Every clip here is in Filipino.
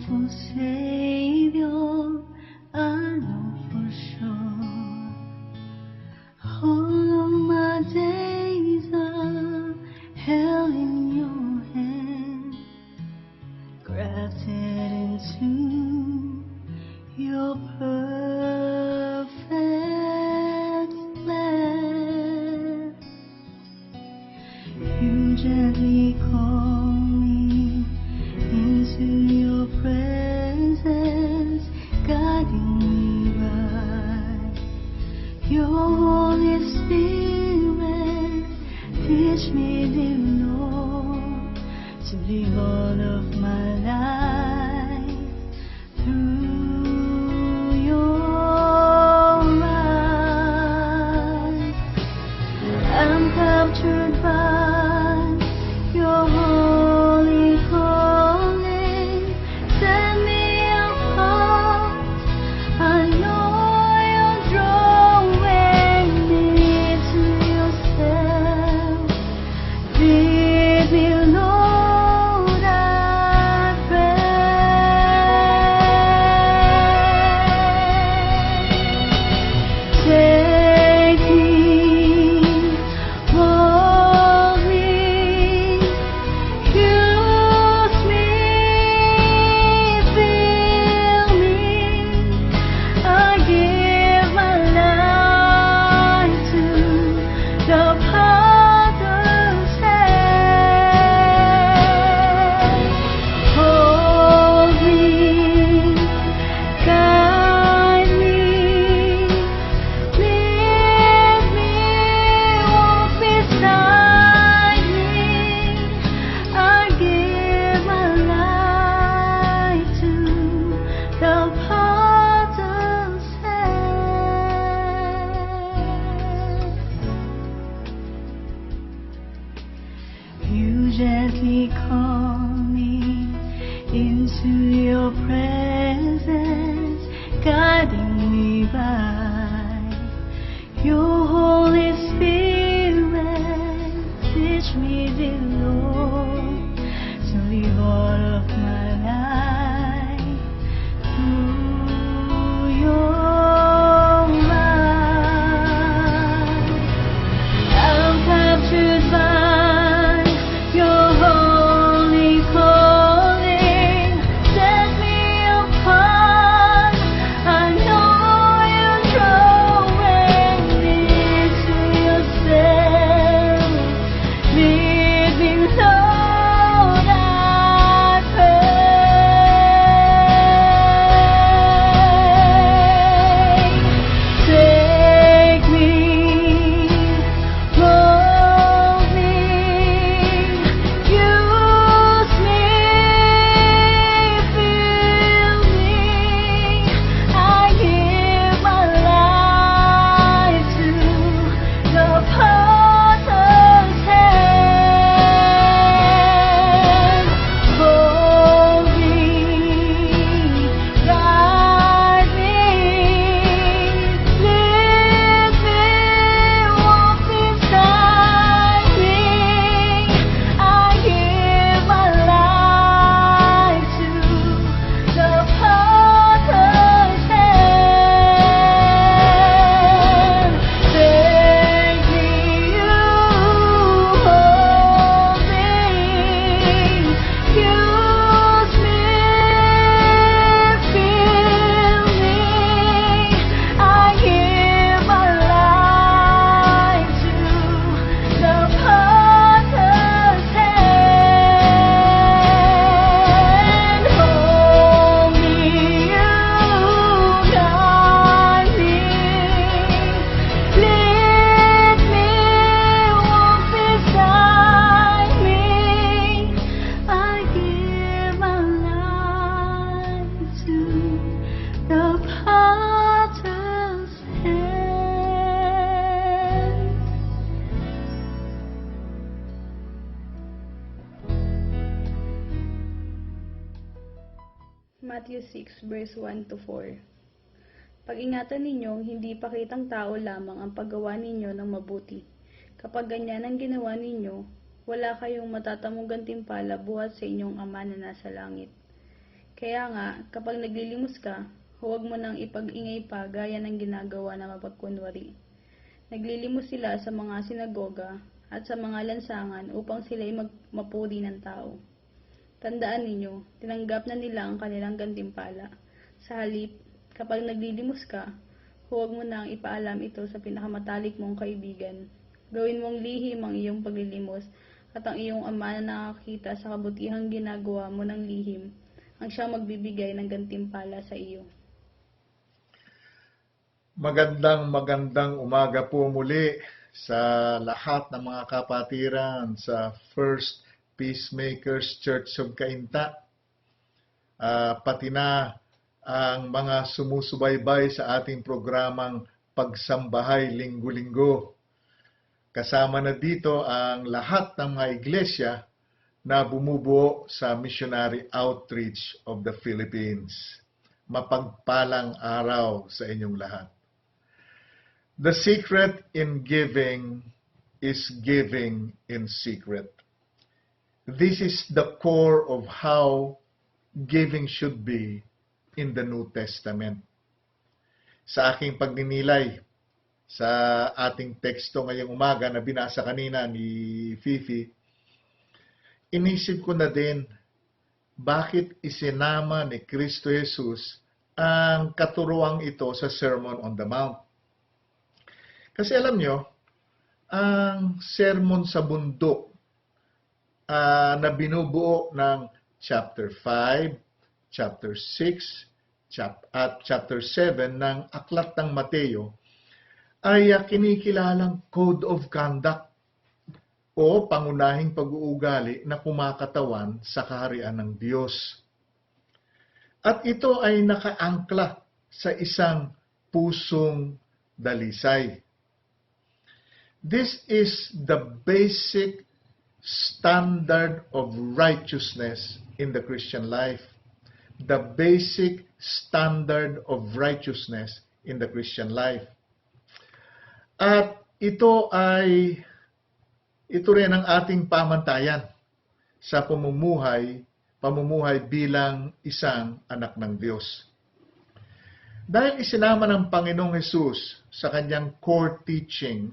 wonderful Savior, I know for sure. All of my days are held in your hand, grafted into your perfect plan. You gently call me into your presence, guiding me by your Holy Spirit. Teach me, dear Lord, to live all of my life through your eyes. I'm captured by your holy calling. Set me apart. I know you're drawing me to yourself. Lead me, Lord, I pray. Take me, mold me, use me, fill me. I give my life to the Potter's hand. Hold me, guide me, lead me, walk beside me. I give my life to the Potter's hand. You gently call me into your presence, guiding me by your Holy Spirit. Teach me, dear Lord, to live all of my life through your eyes. I'm captured by your holy calling. Set me apart. I know you're drawing me to yourself. Lead me, Lord, I pray. Take me, mold me, use me, fill me. I give my life to the Potter's hand. Hold me, guide me, lead me, walk beside me. I give my life to the Potter's hand. Take me, you hold me, use me, fill me. I give my life to the Potter's hand. Hold me, you guide me, lead me, walk beside me. I give my life to the Potter's hand. Matthew 6 verse 1 to 4. Pag-ingatan ninyong hindi pakitang tao lamang ang paggawa ninyo ng mabuti. Kapag ganyan ang ginawa ninyo, wala kayong matatamong gantimpala buhat sa inyong Ama na nasa langit. Kaya nga, kapag naglilimos ka, huwag mo nang ipag-ingay pa gaya ng ginagawa na mapagkunwari. Naglilimos sila sa mga sinagoga at sa mga lansangan upang sila'y mapuri ng tao. Tandaan ninyo, tinanggap na nila ang kanilang gantimpala. Sa halip, kapag naglilimos ka, huwag mo nang ipaalam ito sa pinakamatalik mong kaibigan. Gawin mong lihim ang iyong paglilimos at ang iyong ama na nakakita sa kabutihang ginagawa mo ng lihim ang siyang magbibigay ng gantimpala sa iyo. Magandang umaga po muli sa lahat ng mga kapatiran sa First Peacemakers Church of Cainta. Pati na ang mga sumusubaybay sa ating programang Pagsambahay Linggo-Linggo. Kasama na dito ang lahat ng mga iglesia na bumubuo sa Missionary Outreach of the Philippines. Mapagpalang araw sa inyong lahat. The secret in giving is giving in secret. This is the core of how giving should be in the New Testament. Sa aking pagninilay sa ating teksto ngayong umaga na binasa kanina ni Fifi, inisip ko na din bakit isinama ni Kristo Jesus ang katuruang ito sa Sermon on the Mount. Kasi alam nyo, ang Sermon sa Bundok na binubuo ng chapter 5, chapter 6, at chapter 7 ng Aklat ng Mateo ay kinikilalang Code of Conduct o pangunahing pag-uugali na kumakatawan sa kaharian ng Diyos. At ito ay nakaangkla sa isang pusong dalisay. This is the basic standard of righteousness in the Christian life. The basic standard of righteousness in the Christian life. At ito rin ang ating pamantayan sa pamumuhay bilang isang anak ng Diyos. Dahil isinama ng Panginoong Hesus sa kanyang core teaching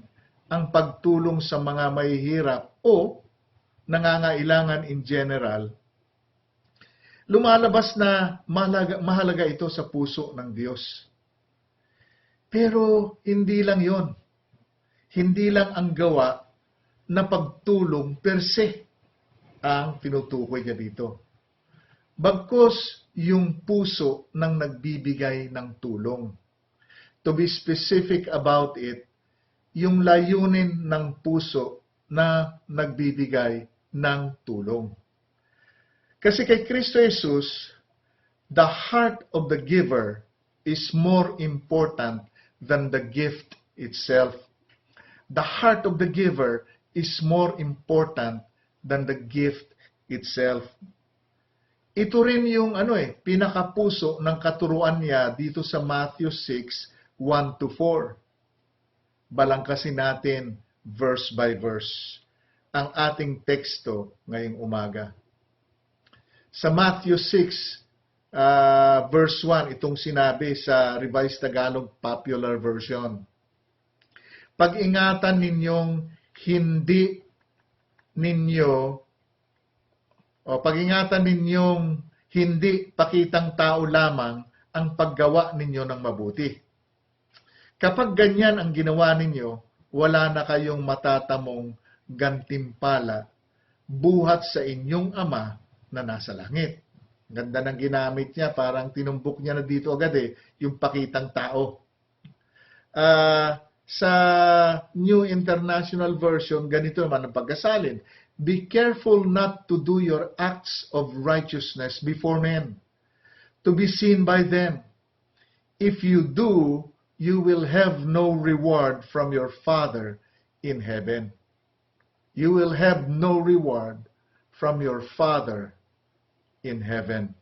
ang pagtulong sa mga mahihirap o nangangailangan in general, lumalabas na mahalaga ito sa puso ng Diyos. Pero hindi lang yon. Hindi lang ang gawa na pagtulong per se ang tinutukoy niya dito. Bagkus yung puso ng nagbibigay ng tulong. To be specific about it, yung layunin ng puso na nagbibigay ng tulong. Kasi kay Kristo Jesus, the heart of the giver is more important than the gift itself. The heart of the giver is more important than the gift itself. Ito rin yung pinakapuso ng katuruan niya dito sa Matthew 6, 1-4. Balangkasin natin verse by verse ang ating teksto ngayong umaga. Sa Matthew 6, verse 1, itong sinabi sa Revised Tagalog Popular Version. Pag-ingatan ninyong hindi pakitang tao lamang ang paggawa ninyo ng mabuti. Kapag ganyan ang ginawa ninyo, wala na kayong matatamong gantimpala buhat sa inyong Ama na nasa langit. Ganda ng ginamit niya, parang tinumbok niya na dito agad yung pakitang tao. Sa New International Version, ganito naman ang pagkasalin. Be careful not to do your acts of righteousness before men, to be seen by them. If you do, you will have no reward from your Father in heaven. You will have no reward from your Father in heaven.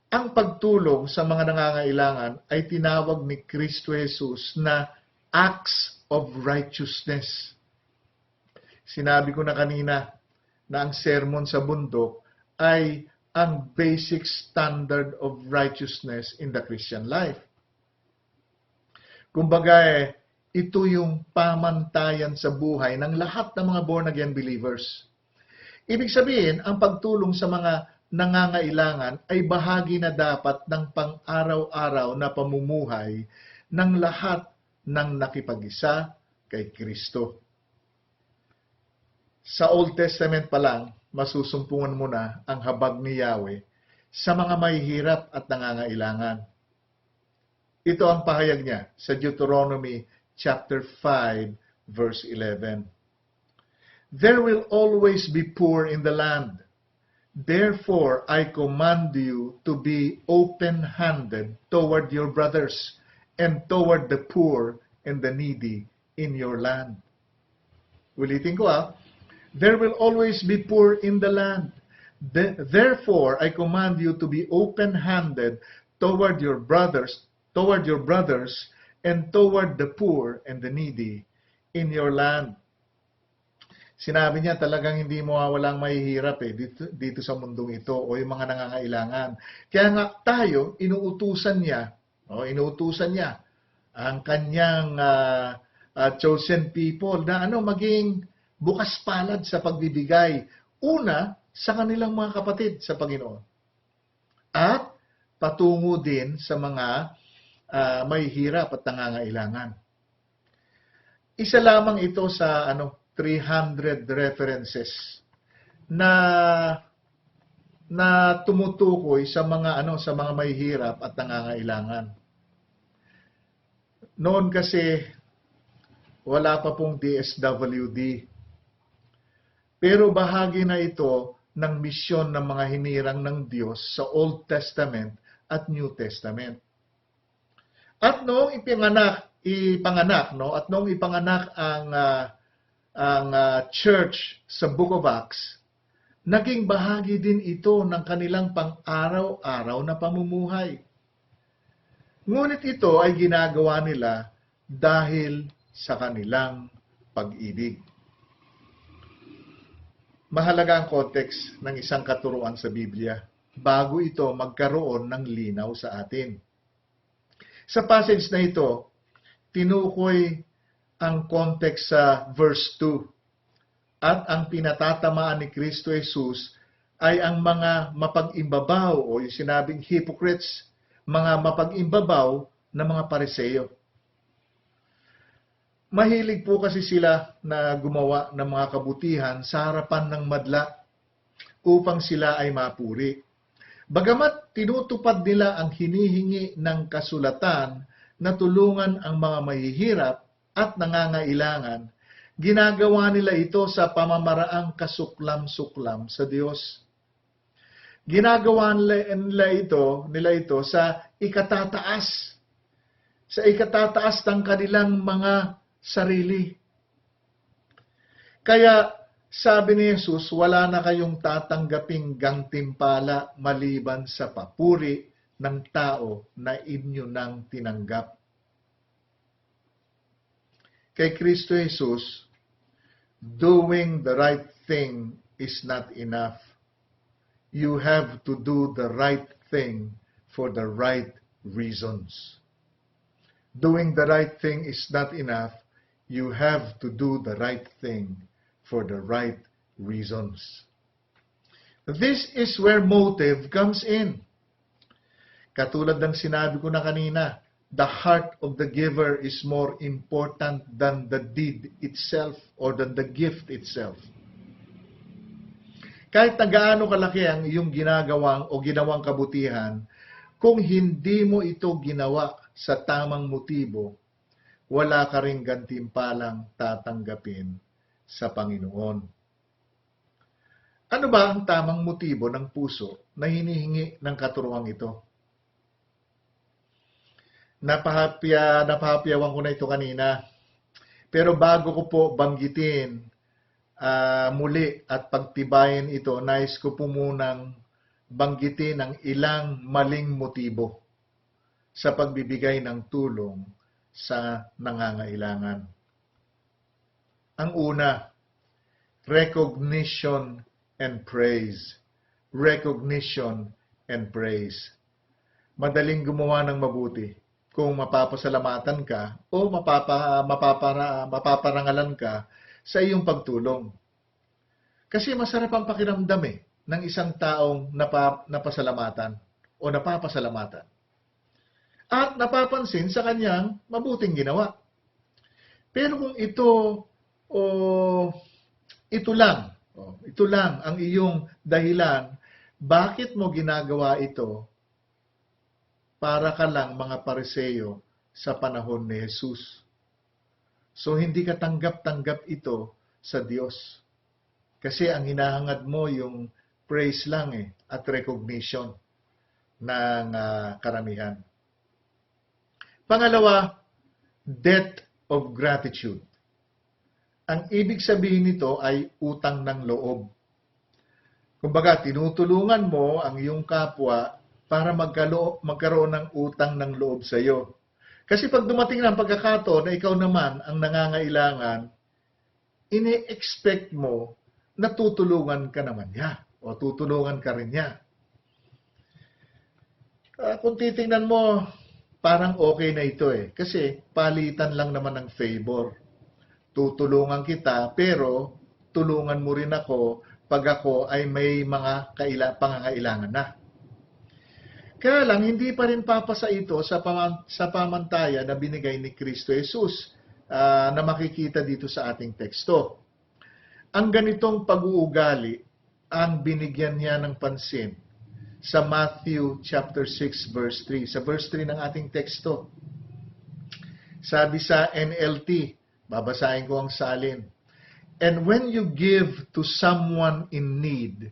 Ang pagtulong sa mga nangangailangan ay tinawag ni Kristo Jesus na acts of righteousness. Sinabi ko na kanina na ang sermon sa bundok ay ang basic standard of righteousness in the Christian life. Kumbaga, ito yung pamantayan sa buhay ng lahat ng mga born-again believers. Ibig sabihin, ang pagtulong sa mga nangangailangan ay bahagi na dapat ng pang-araw-araw na pamumuhay ng lahat ng nakipag-isa kay Kristo. Sa Old Testament pa lang, masusumpungan mo na ang habag ni Yahweh sa mga mahihirap at nangangailangan. Ito ang pahayag niya sa Deuteronomy chapter 5, verse 11. There will always be poor in the land. Therefore, I command you to be open-handed toward your brothers and toward the poor and the needy in your land. Ulitin ko There will always be poor in the land. Therefore, I command you to be open-handed toward your brothers, and toward the poor and the needy in your land. Sinabi niya talagang hindi mawawalang mahihirap dito sa mundong ito o yung mga nangangailangan. Kaya nga tayo, inuutusan niya ang kanyang chosen people na maging bukas palad sa pagbibigay. Una, sa kanilang mga kapatid sa Panginoon. At patungo din sa mga mahihirap at nangangailangan. Isa lamang ito sa 300 references na tumutukoy sa mga mahihirap at nangangailangan. Noon kasi wala pa pong DSWD. Pero bahagi na ito ng misyon ng mga hinirang ng Diyos sa Old Testament at New Testament. At noong ipanganak ang church sa Book of Acts, naging bahagi din ito ng kanilang pang-araw-araw na pamumuhay. Ngunit ito ay ginagawa nila dahil sa kanilang pag-ibig. Mahalaga ang context ng isang katuruan sa Biblia bago ito magkaroon ng linaw sa atin. Sa passage na ito, tinukoy ang context sa verse 2 at ang pinatatamaan ni Kristo Jesus ay ang mga mapag-imbabaw o yung sinabing hypocrites, mga mapag-imbabaw na mga Pariseo. Mahilig po kasi sila na gumawa ng mga kabutihan sa harapan ng madla upang sila ay mapuri. Bagamat tinutupad nila ang hinihingi ng kasulatan na tulungan ang mga mahihirap at nangangailangan, ginagawa nila ito sa pamamaraang kasuklam-suklam sa Diyos. Ginagawa nila ito sa ikatataas ng kanilang mga sarili. Kaya sabi ni Jesus, wala na kayong tatanggaping gantimpala maliban sa papuri ng tao na inyo nang tinanggap. Kay Kristo Jesus, doing the right thing is not enough. You have to do the right thing for the right reasons. Doing the right thing is not enough. You have to do the right thing for the right reasons. This is where motive comes in. Katulad ng sinabi ko na kanina, the heart of the giver is more important than the deed itself or than the gift itself. Kahit na gaano kalaki ang iyong ginawang kabutihan, kung hindi mo ito ginawa sa tamang motibo, wala ka ring gantimpalang tatanggapin sa Panginoon. Ano ba ang tamang motibo ng puso na hinihingi ng katuruang ito? Napahapyawan ko na ito kanina. Pero bago ko po banggitin muli at pagtibayin ito, nais ko po munang banggitin ang ilang maling motibo sa pagbibigay ng tulong sa nangangailangan. Ang una, recognition and praise. recognition, and praise. Madaling gumawa ng mabuti kung mapapasalamatan ka o mapaparangalan ka sa iyong pagtulong. Kasi masarap ang pakiramdam ng isang taong napasalamatan o napapasalamatan. At napapansin sa kanyang mabuting ginawa. Pero kung ito lang ang iyong dahilan, bakit mo ginagawa ito? Para ka lang mga Pariseo sa panahon ni Jesus. So hindi ka tanggap-tanggap ito sa Diyos. Kasi ang hinahangad mo yung praise lang at recognition ng karamihan. Pangalawa, debt of gratitude. Ang ibig sabihin nito ay utang ng loob. Kumbaga, tinutulungan mo ang iyong kapwa para magkaroon ng utang ng loob sa iyo. Kasi pag dumating na ang pagkakataon na ikaw naman ang nangangailangan, ini-expect mo na tutulungan ka naman niya o tutulungan ka rin niya. Kung titingnan mo, parang okay na ito kasi palitan lang naman ng favor. Tutulungan kita, pero tulungan mo rin ako pag ako ay may mga pangangailangan na. Kaya lang, hindi pa rin papasa ito sa pamantayan na binigay ni Kristo Jesus na makikita dito sa ating teksto. Ang ganitong pag-uugali ang binigyan niya ng pansin sa Matthew chapter 6 verse 3. Sa verse 3 ng ating teksto. Sabi sa NLT, babasahin ko ang salin. And when you give to someone in need,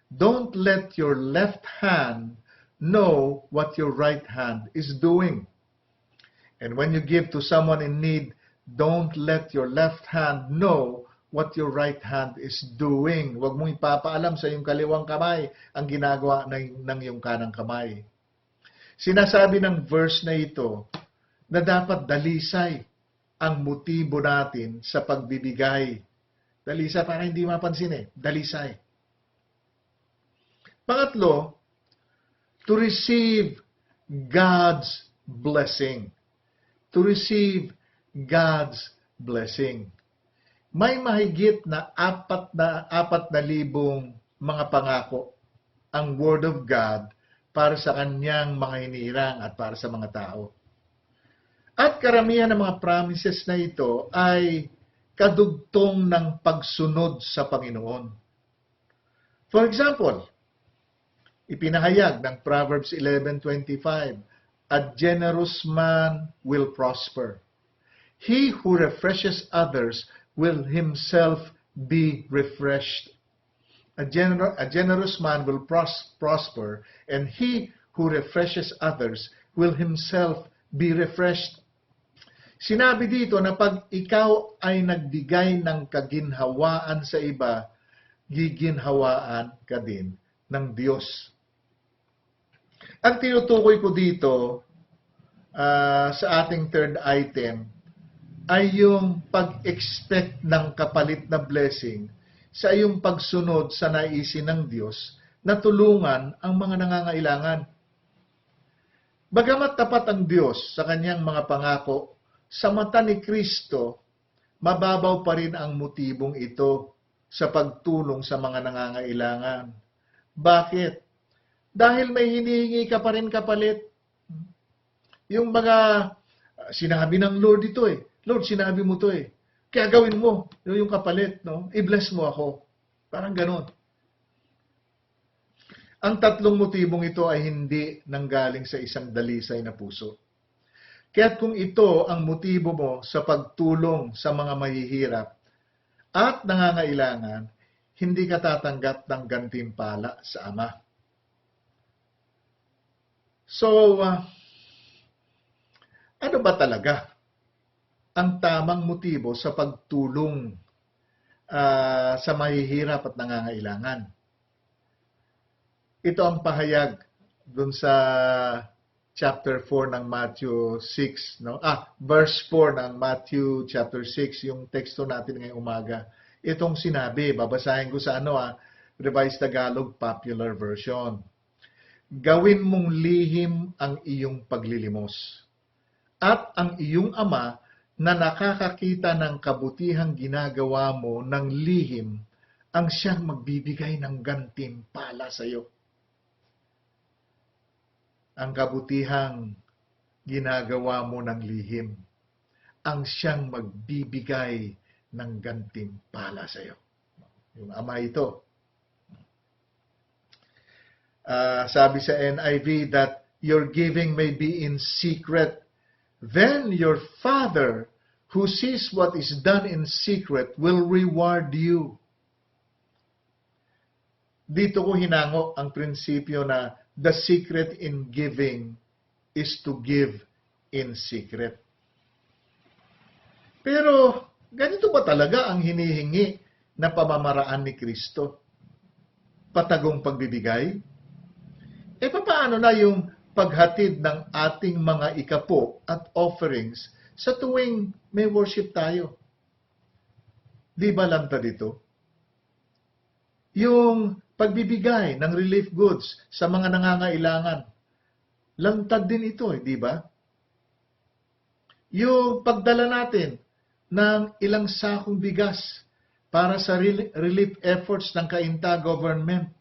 don't let your left hand know what your right hand is doing. And when you give to someone in need, don't let your left hand know what your right hand is doing. Huwag mong ipapaalam sa iyong kaliwang kamay ang ginagawa ng iyong kanang kamay. Sinasabi ng verse na ito na dapat dalisay ang motibo natin sa pagbibigay. Dalisay, para hindi mapansin dalisay. Pangatlo, to receive God's blessing. To receive God's blessing. May mahigit na 4,000 mga pangako ang Word of God para sa kanyang mga hinirang at para sa mga tao. At karamihan ng mga promises na ito ay kadugtong ng pagsunod sa Panginoon. For example, ipinahayag ng Proverbs 11:25, a generous man will prosper. He who refreshes others will himself be refreshed. A generous man will prosper, and he who refreshes others will himself be refreshed. Sinabi dito na pag ikaw ay nagbigay ng kaginhawaan sa iba, giginhawaan ka din ng Diyos. Ang tinutukoy ko dito sa ating third item ay yung pag-expect ng kapalit na blessing sa iyong pagsunod sa naisin ng Diyos na tulungan ang mga nangangailangan. Bagamat tapat ang Diyos sa kanyang mga pangako, sa mata ni Kristo, mababaw pa rin ang motibong ito sa pagtulong sa mga nangangailangan. Bakit? Dahil may hinihingi ka pa rin kapalit. Yung mga sinabi ng Lord ito Lord, sinabi mo to kaya gawin mo yung kapalit, no? I-bless mo ako. Parang ganon. Ang tatlong motibong ito ay hindi nanggaling sa isang dalisay na puso. Kaya't kung ito ang motibo mo sa pagtulong sa mga mahihirap at nangangailangan, hindi ka tatanggap ng gantimpala sa Ama. So, ano ba talaga ang tamang motibo sa pagtulong sa mahihirap at nangangailangan? Ito ang pahayag dun sa chapter 4 ng Matthew 6, no? Verse 4 ng Matthew chapter 6, yung teksto natin ngayong umaga. Itong sinabi, babasahin ko sa Revised Tagalog Popular Version. Gawin mong lihim ang iyong paglilimos. At ang iyong ama na nakakakita ng kabutihang ginagawa mo ng lihim, ang siyang magbibigay ng gantimpala sa iyo. Ang kabutihang ginagawa mo ng lihim, ang siyang magbibigay ng gantimpala sa iyo. Yung ama ito. Sabi sa NIV that your giving may be in secret. Then your Father who sees what is done in secret will reward you. Dito ko hinango ang prinsipyo na the secret in giving is to give in secret. Pero ganito ba talaga ang hinihingi na pamamaraan ni Kristo? Patagong pagbibigay? Paano na yung paghatid ng ating mga ikapo at offerings sa tuwing may worship tayo? Di ba lantad ito? Yung pagbibigay ng relief goods sa mga nangangailangan, lantad din ito, di ba? Yung pagdala natin ng ilang sakong bigas para sa relief efforts ng Cainta government,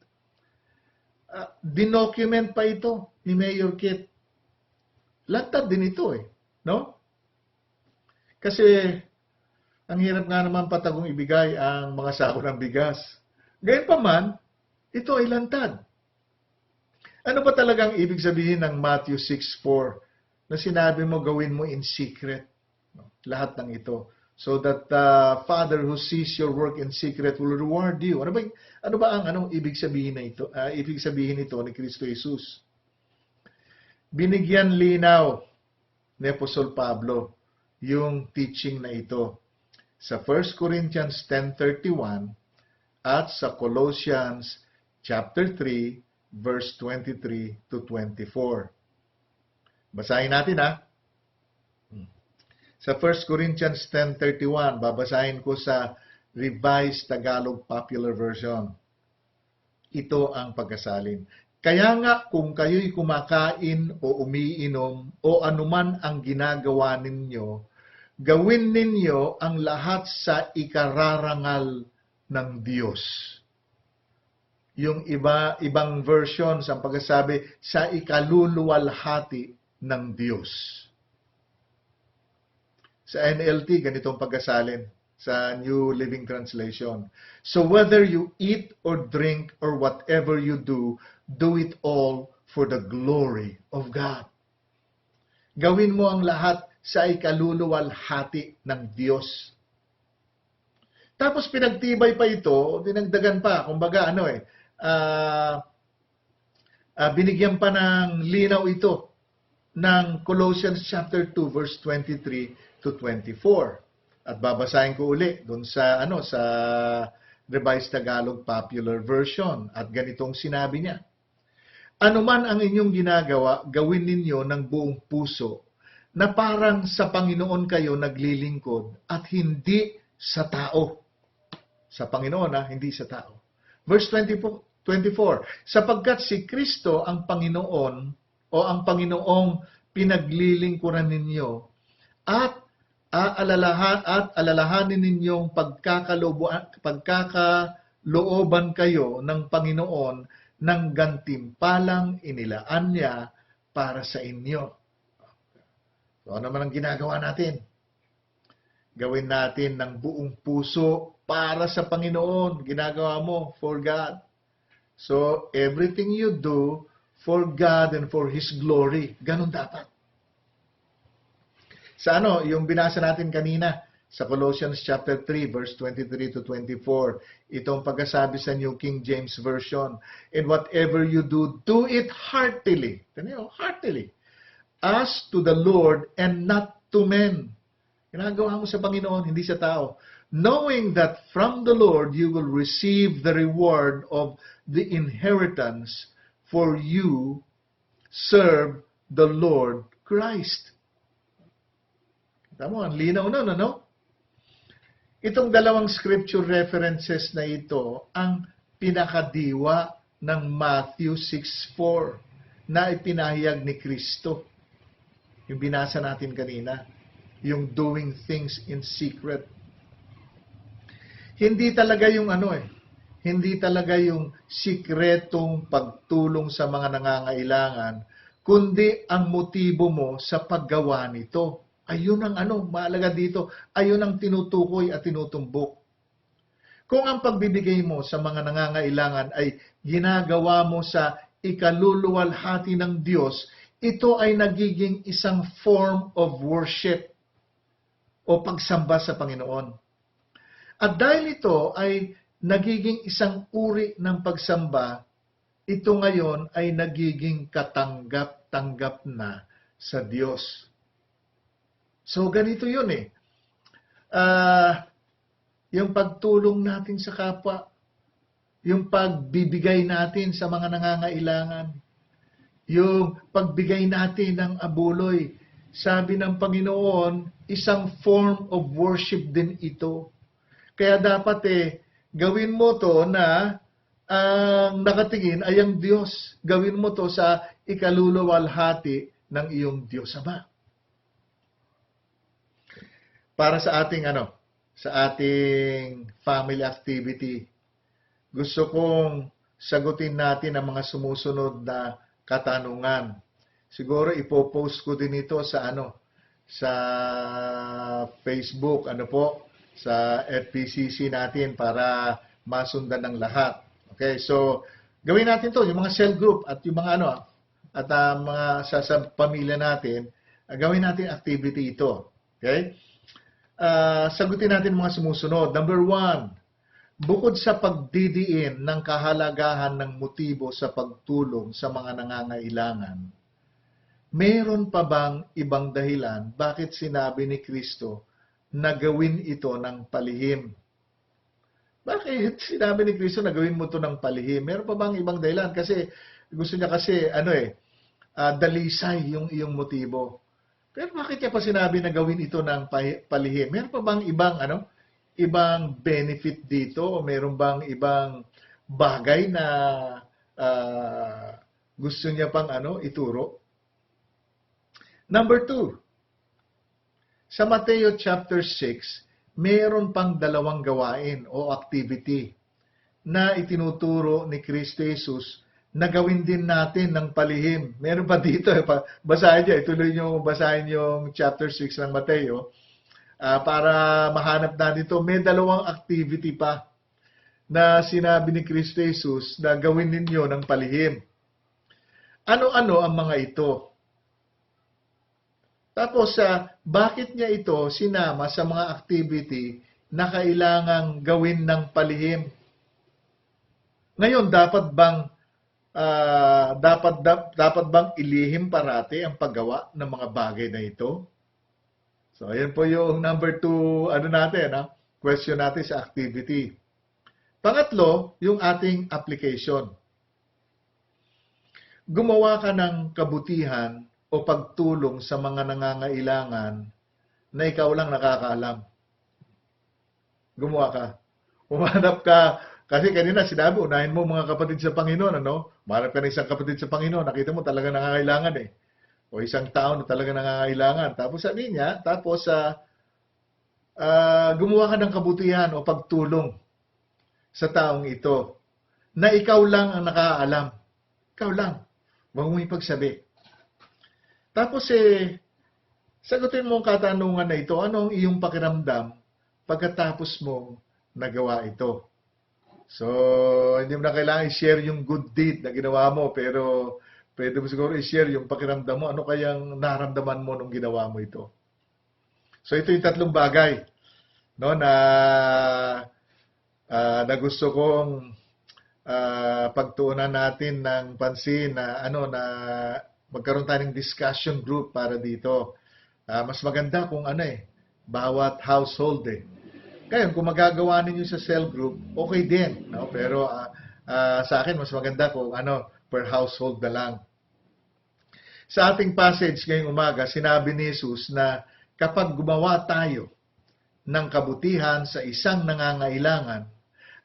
dinocument pa ito ni Mayor Kit. Lantad din ito no? Kasi ang hirap nga naman patagong ibigay ang mga sako ng bigas. Gayunpaman, ito ay lantad. Ano ba talagang ibig sabihin ng Matthew 6:4 na sinabi mo gawin mo in secret? Lahat ng ito. So that Father who sees your work in secret will reward you. Ano ba ang ibig sabihin na ito? Ibig sabihin ito ni Kristo Jesus. Binigyan linaw ni Apostol Pablo yung teaching na ito sa 1 Corinthians 10:31 at sa Colossians chapter 3 verse 23 to 24. Basahin natin Sa 1 Corinthians 10:31, babasahin ko sa Revised Tagalog Popular Version. Ito ang pagkasalin. Kaya nga kung kayo'y kumakain o umiinom o anuman ang ginagawa ninyo, gawin ninyo ang lahat sa ikararangal ng Diyos. Yung ibang versions ang pagkasabi sa ikaluluwalhati ng Diyos. Sa NLT, ganitong pagkasalin sa New Living Translation. So whether you eat or drink or whatever you do, do it all for the glory of God. Gawin mo ang lahat sa ikaluluwalhati ng Diyos. Tapos pinagtibay pa ito, dinagdagan pa, kumbaga binigyan pa ng linaw ito ng Colossians chapter 2 verse 23 to 24. At babasahin ko uli doon sa sa Revised Tagalog Popular Version at ganitong sinabi niya. Ano man ang inyong ginagawa, gawin ninyo ng buong puso na parang sa Panginoon kayo naglilingkod at hindi sa tao. Sa Panginoon hindi sa tao. Verse 24, sapagkat si Kristo ang Panginoon o ang Panginoong pinaglilingkuran ninyo at alalahanin ninyong pagkakalooban kayo ng Panginoon ng gantimpalang inilaan niya para sa inyo. So, ano naman ang ginagawa natin? Gawin natin ng buong puso para sa Panginoon. Ginagawa mo for God. So, everything you do for God and for His glory. Ganun dapat. Sa yung binasa natin kanina, sa Colossians chapter 3, verse 23 to 24, itong pagkasabi sa New King James Version, and whatever you do, do it heartily. Heartily. As to the Lord and not to men. Ginagawa mo sa Panginoon, hindi sa tao. Knowing that from the Lord you will receive the reward of the inheritance, for you serve the Lord Christ. Tama, ang linaw no? Itong dalawang scripture references na ito ang pinakadiwa ng Matthew 6:4 na ipinahayag ni Kristo. Yung binasa natin kanina, yung doing things in secret. Hindi talaga yung hindi talaga yung sikretong pagtulong sa mga nangangailangan, kundi ang motibo mo sa paggawa nito. Ayun ang mahalaga dito. Ayun ang tinutukoy at tinutumbok. Kung ang pagbibigay mo sa mga nangangailangan ay ginagawa mo sa ikaluluwalhati ng Diyos, ito ay nagiging isang form of worship o pagsamba sa Panginoon. At dahil ito ay nagiging isang uri ng pagsamba, ito ngayon ay nagiging katanggap-tanggap na sa Diyos. So, ganito yun yung pagtulong natin sa kapwa, yung pagbibigay natin sa mga nangangailangan, yung pagbigay natin ng abuloy. Sabi ng Panginoon, isang form of worship din ito. Kaya dapat gawin mo to na ang nakatingin ay ang Diyos. Gawin mo to sa ikaluluwalhati ng iyong Diyos Ama. Para sa ating sa ating family activity, gusto kong sagutin natin ang mga sumusunod na katanungan. Siguro ipopost ko din ito sa sa Facebook, sa FPCC natin para masundan ng lahat. Okay, so gawin natin to, yung mga cell group at yung mga at mga sa pamilya natin, gawin natin activity ito. Okay? Sagutin natin mga sumusunod. Number 1, bukod sa pagdidiin ng kahalagahan ng motibo sa pagtulong sa mga nangangailangan, mayroon pa bang ibang dahilan bakit sinabi ni Kristo na gawin ito ng palihim? Bakit sinabi ni Kristo na gawin mo ito ng palihim? Meron pa bang ibang dahilan? Kasi gusto niya dalisay yung iyong motibo. Pero bakit niya pa sinabi na gawin ito ng palihim? Meron pa bang ibang benefit dito? O meron bang ibang bagay na gusto niya pang ituro? Number 2, sa Mateo chapter 6, mayroon pang dalawang gawain o activity na itinuturo ni Kristo Jesus na gawin din natin ng palihim. Meron pa dito, basahin niyo, ituloy niyo basahin yung chapter 6 ng Mateo para mahanap na dito. May dalawang activity pa na sinabi ni Kristo Jesus na gawin ninyo ng palihim. Ano-ano ang mga ito? Tapos, bakit niya ito sinama sa mga activity na kailangang gawin ng palihim? Ngayon, dapat bang ilihim parati ang paggawa ng mga bagay na ito? So, ayan po yung number 2, question natin sa activity. Pangatlo, yung ating application. Gumawa ka ng kabutihan o pagtulong sa mga nangangailangan na ikaw lang nakakaalam. Gumawa ka. Umanap ka. Kasi kanina sinabi, unahin mo mga kapatid sa Panginoon. Umanap ka ng isang kapatid sa Panginoon. Nakita mo talaga nangangailangan O isang tao na talaga nangangailangan. Tapos sabi niya, gumawa ka ng kabutihan o pagtulong sa taong ito na ikaw lang ang nakakaalam. Ikaw lang. Huwag mong ipagsabi. Tapos sagutin mo ang katanungan na ito, ano ang iyong pakiramdam pagkatapos mong nagawa ito? So, hindi mo na kailangan i-share yung good deed na ginawa mo, pero pwede mo siguro i-share yung pakiramdam mo, ano kayang naramdaman mo nung ginawa mo ito. So, ito yung tatlong bagay na gusto kong pagtuunan natin ng pansin na magkaroon tayo ng discussion group para dito. Mas maganda kung bawat household Ngayon, kung magagawa ninyo sa cell group, okay din. Pero sa akin, mas maganda kung per household na lang. Sa ating passage ngayong umaga, sinabi ni Jesus na kapag gumawa tayo ng kabutihan sa isang nangangailangan,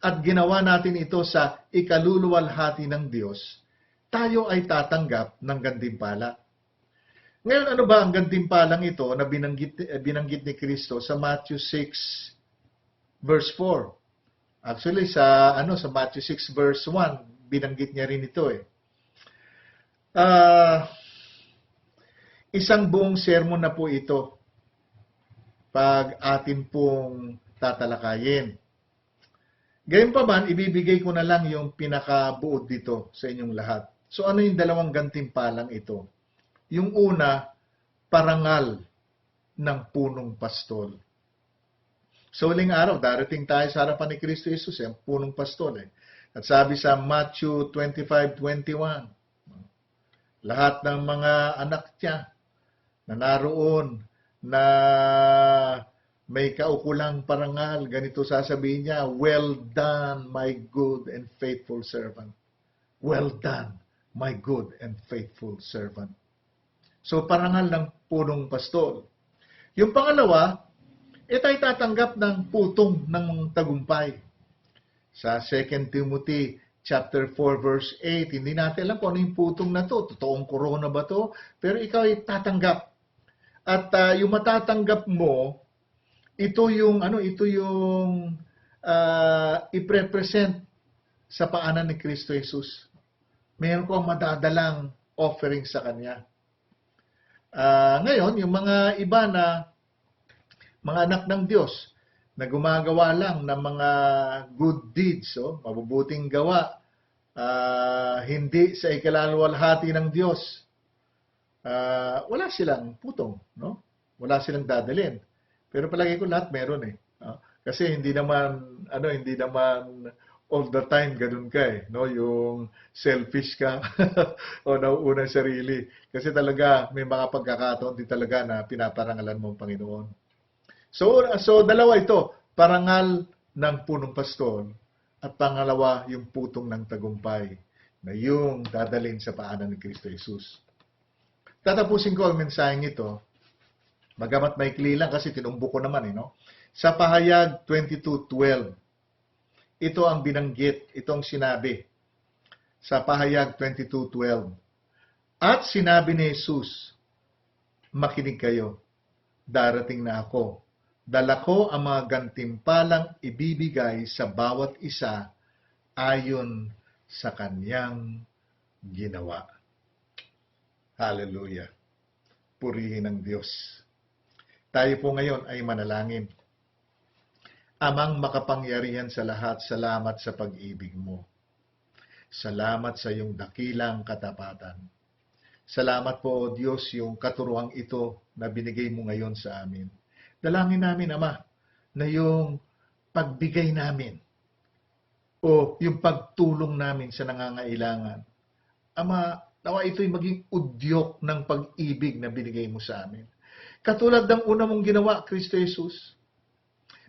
at ginawa natin ito sa ikaluluwalhati ng Diyos, tayo ay tatanggap ng gantimpala. Ngayon, ano ba ang gantimpalang ito na binanggit ni Kristo sa Matthew 6 verse 4? Actually, sa Matthew 6 verse 1, binanggit niya rin ito eh. Isang buong sermon na po ito pag atin pong tatalakayin. Gayunpaman, ibibigay ko na lang yung pinakabuod dito sa inyong lahat. So ano yung dalawang gantimpalang ito? Yung una, parangal ng punong pastol. So huling araw, darating tayo sa harapan ni Kristo Jesus, ang punong pastol eh. At sabi sa Matthew 25:21, lahat ng mga anak niya na naroon na may kaukulang parangal, ganito sasabihin niya, "Well done, my good and faithful servant." Well done, my good and faithful servant. So, parangal ng punong pastol. Yung pangalawa, tayo tatanggap ng putong ng tagumpay. Sa 2 Timothy chapter 4 verse 8, hindi natin alam kung ano yung putong na to. Totoong corona ba to? Pero ikaw ay tatanggap. At yung matatanggap mo, ito yung i-present sa paanan ni Kristo Jesus. Mayroon kang madadalang offering sa Kanya. Ngayon, yung mga iba na mga anak ng Diyos na gumagawa lang ng mga good deeds, mabubuting gawa, hindi sa ikalalwalhati ng Diyos, wala silang putong, no? Wala silang dadalhin. Pero palagi ko lahat meron eh. Kasi hindi naman all the time ganun ka eh, no? Yung selfish ka o nauuna sarili. Kasi talaga may mga pagkakataon din talaga na pinaparangalan mo ang Panginoon. So dalawa ito, parangal ng punong pastol at pangalawa yung putong ng tagumpay na yung dadalhin sa paanan ni Kristo Jesus. Tatapusin ko ang mensaheng ito, bagamat maikli lang kasi tinumbok ko naman no? Sa Pahayag 22:12. Ito ang binanggit, itong sinabi sa Pahayag 22:12. At sinabi ni Jesus, makinig kayo, darating na ako. Dala ko ang mga gantimpalang ibibigay sa bawat isa ayon sa kanyang ginawa. Hallelujah. Purihin ang Diyos. Tayo po ngayon ay manalangin. Amang makapangyarihan sa lahat, salamat sa pag-ibig mo. Salamat sa iyong dakilang katapatan. Salamat po, O Diyos, yung katuruang ito na binigay mo ngayon sa amin. Dalangin namin, Ama, na yung pagbigay namin o yung pagtulong namin sa nangangailangan. Ama, nawa ito'y maging udyok ng pag-ibig na binigay mo sa amin. Katulad ng una mong ginawa, Kristo Jesus,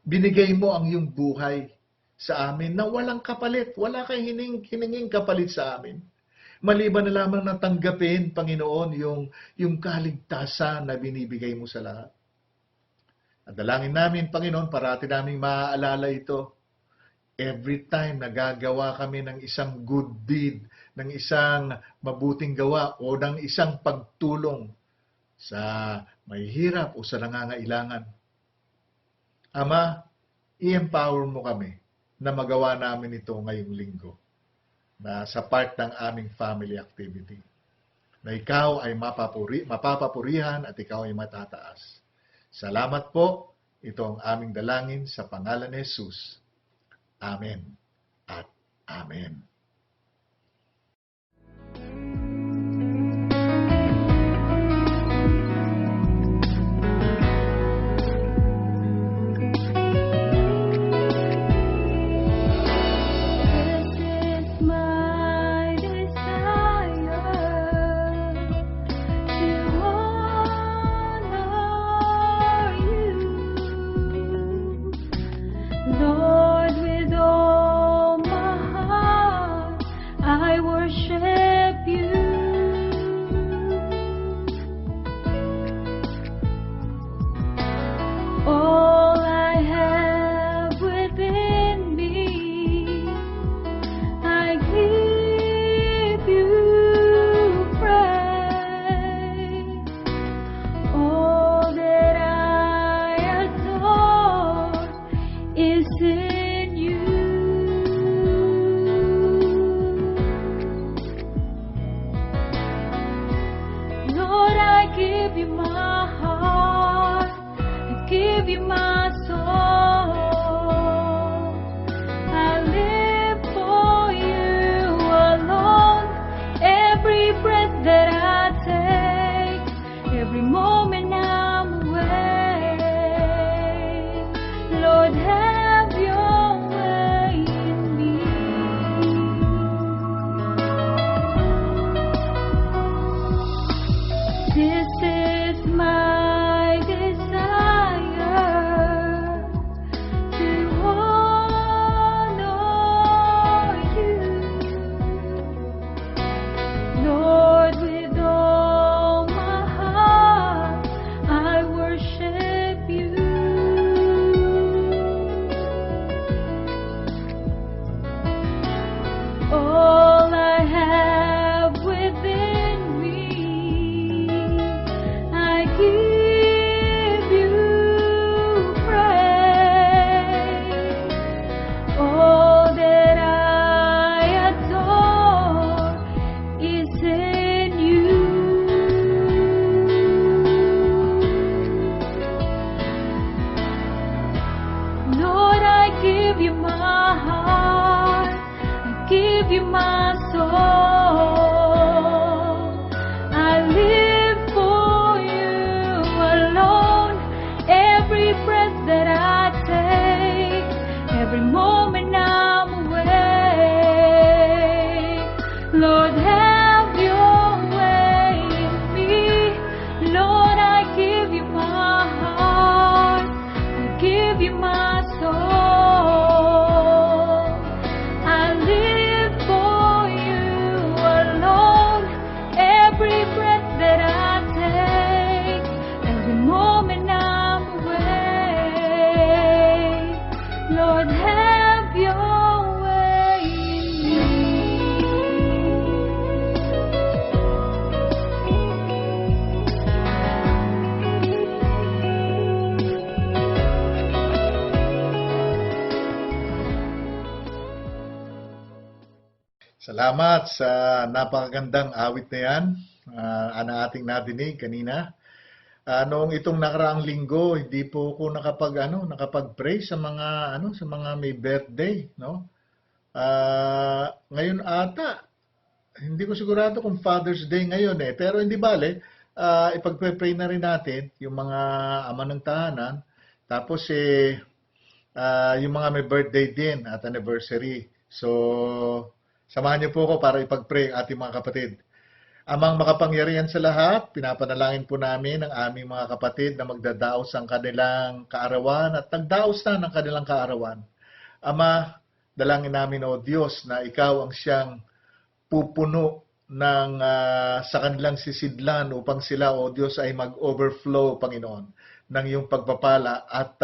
binigay mo ang iyong buhay sa amin na walang kapalit. Wala kang hininging kapalit sa amin. Maliban na lamang na tanggapin, Panginoon, yung kaligtasan na binibigay mo sa lahat. At dalangin namin, Panginoon, parati naming maaalala ito. Every time nagagawa kami ng isang good deed, ng isang mabuting gawa o ng isang pagtulong sa may hirap o sa nangangailangan. Ama, i-empower mo kami na magawa namin ito ngayong linggo na sa part ng aming family activity. Na ikaw ay mapapapurihan at ikaw ay matataas. Salamat po. Ito ang aming dalangin sa pangalan ni Jesus. Amen at Amen. This is my desire to honor you, Lord, with all my heart. give you my heart, I give you my soul. I live for you alone. Every breath that I take, every moment I'm awake. Lord, have your way in me. This is my desire to honor you, Lord, with all my heart I worship you. All I have within me, I give you praise. All that I adore is in you. Lord, I give you my heart, I give you my soul. I live for you alone. Every breath that I take, every moment I'm awake. Lord, have your way in me. Lord, I give you my heart, I give you my soul. I live for you alone. Every breath that I take, every moment I'm awake. Lord, have your way in Salamat sa napakagandang awit na yan na ating nadinig kanina. Noong itong nakaraang linggo, hindi po ako nakapag-pray sa mga sa mga may birthday, no? Ngayon ata, hindi ko sigurado kung Father's Day ngayon pero hindi bale, ipagpe-pray na rin natin yung mga ama ng tahanan. Tapos yung mga may birthday din at anniversary. So, samahan niyo po ako para ipag-pray ang ating mga kapatid. Amang makapangyarihan sa lahat, pinapanalangin po namin ang aming mga kapatid na magdadaos ang kanilang kaarawan at nagdaos na ng kanilang kaarawan. Ama, dalangin namin o Diyos na ikaw ang siyang pupuno ng sa kanilang sisidlan upang sila o Diyos ay mag-overflow, Panginoon, ng iyong pagpapala at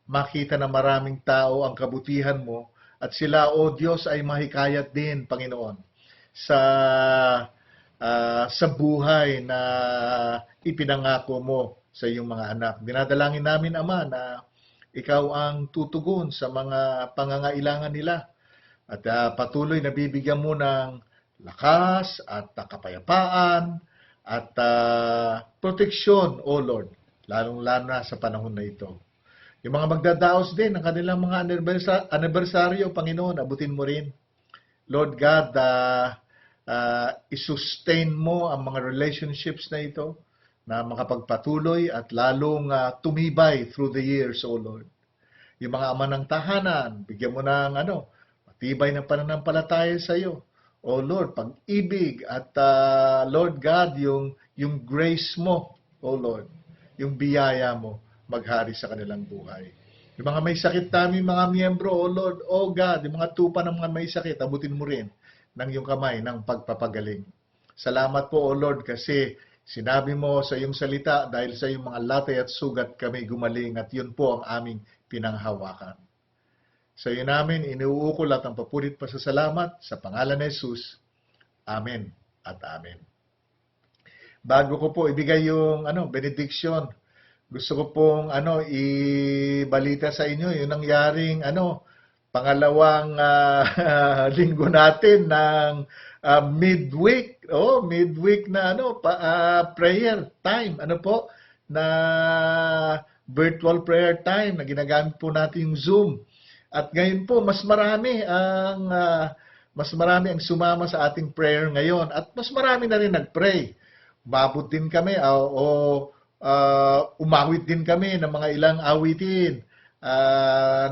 makita ng maraming tao ang kabutihan mo at sila o Diyos ay mahikayat din, Panginoon, sa buhay na ipinangako mo sa iyong mga anak. Dinadalangin namin, Ama, na ikaw ang tutugon sa mga pangangailangan nila at patuloy na bibigyan mo ng lakas at kapayapaan at proteksyon, O Lord, lalong-lalo na sa panahon na ito. Yung mga magdadaos din ng kanilang mga anibersaryo, Panginoon, abutin mo rin. Lord God, isustain mo ang mga relationships na ito na makapagpatuloy at lalong tumibay through the years, O Lord. Yung mga ama ng tahanan, bigyan mo ng matibay na pananampalataya sa iyo. O Lord, pag-ibig at Lord God, yung grace mo, O Lord, yung biyaya mo, maghari sa kanilang buhay. Yung mga may sakit namin, mga miyembro, O Lord, O God, yung mga tupa ng mga may sakit, abutin mo rin ng iyong kamay ng pagpapagaling. Salamat po, O Lord, kasi sinabi mo sa iyong salita, dahil sa iyong mga latay at sugat kami gumaling at yun po ang aming pinanghawakan. Sa iyo namin, iniuukol at ang papulit pa sa salamat sa pangalan ni Jesus. Amen at amen. Bago ko po ibigay yung benediction, gusto ko pong ibalita sa inyo yung nangyaring pangalawang linggo natin ng midweek, midweek na prayer time, na virtual prayer time na ginagamit po natin yung Zoom. At ngayon po mas marami ang sumama sa ating prayer ngayon at mas marami na rin nagpray. Umabot din kami umawit din kami ng mga ilang awitin.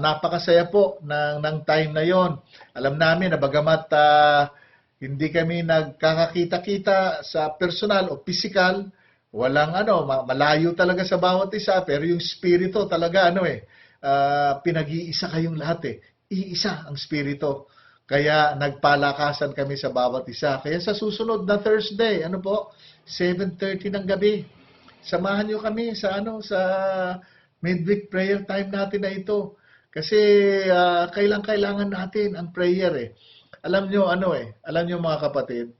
Napakasaya po ng time na yon. Alam namin na bagamat hindi kami nagkakakita-kita sa personal o physical, walang malayo talaga sa bawat isa, pero yung spirito talaga pinag-iisa kayong lahat Iisa ang spirito. Kaya nagpalakasan kami sa bawat isa. Kaya sa susunod na Thursday, 7:30 ng gabi, samahan niyo kami sa midweek prayer time natin na ito. Kasi kailangan natin ang prayer Alam niyo mga kapatid,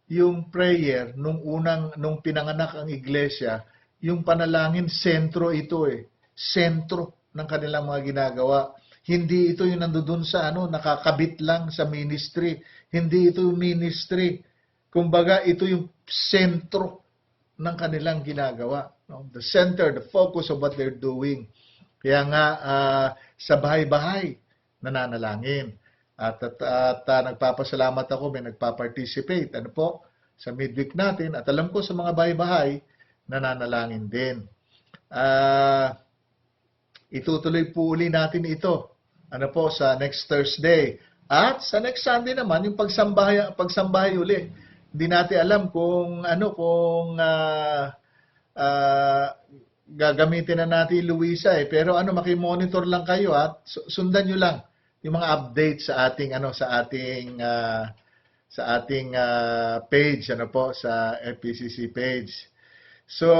yung prayer nung pinanganak ang iglesia, yung panalangin sentro ito Sentro ng kanilang mga ginagawa. Hindi ito yung nandoon sa nakakabit lang sa ministry. Hindi ito yung ministry. Kumbaga ito yung sentro ng kanilang ginagawa. The center, the focus of what they're doing. Kaya nga sa bahay-bahay nananalangin. At nagpapasalamat ako, may nagpa-participate sa midweek natin. At alam ko sa mga bahay-bahay nananalangin din. Itutuloy po uli natin ito. Sa next Thursday. At sa next Sunday naman, yung pagsambahay uli. Hindi natin alam kung gagamitin na natin Luisa Pero makimonitor lang kayo at sundan nyo lang yung mga updates sa ating page, sa FPCC page. So,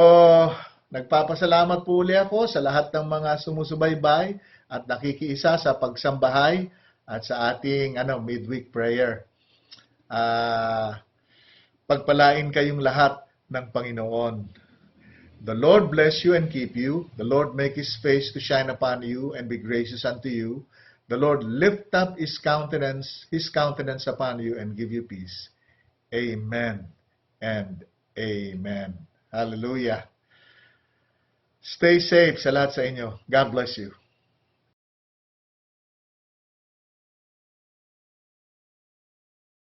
nagpapasalamat po uli ako sa lahat ng mga sumusubaybay at nakikiisa sa pagsambahay at sa ating midweek prayer. Pagpalain kayong lahat ng Panginoon. The Lord bless you and keep you. The Lord make His face to shine upon you and be gracious unto you. The Lord lift up His countenance upon you and give you peace. Amen and amen. Hallelujah. Stay safe sa lahat sa inyo. God bless you.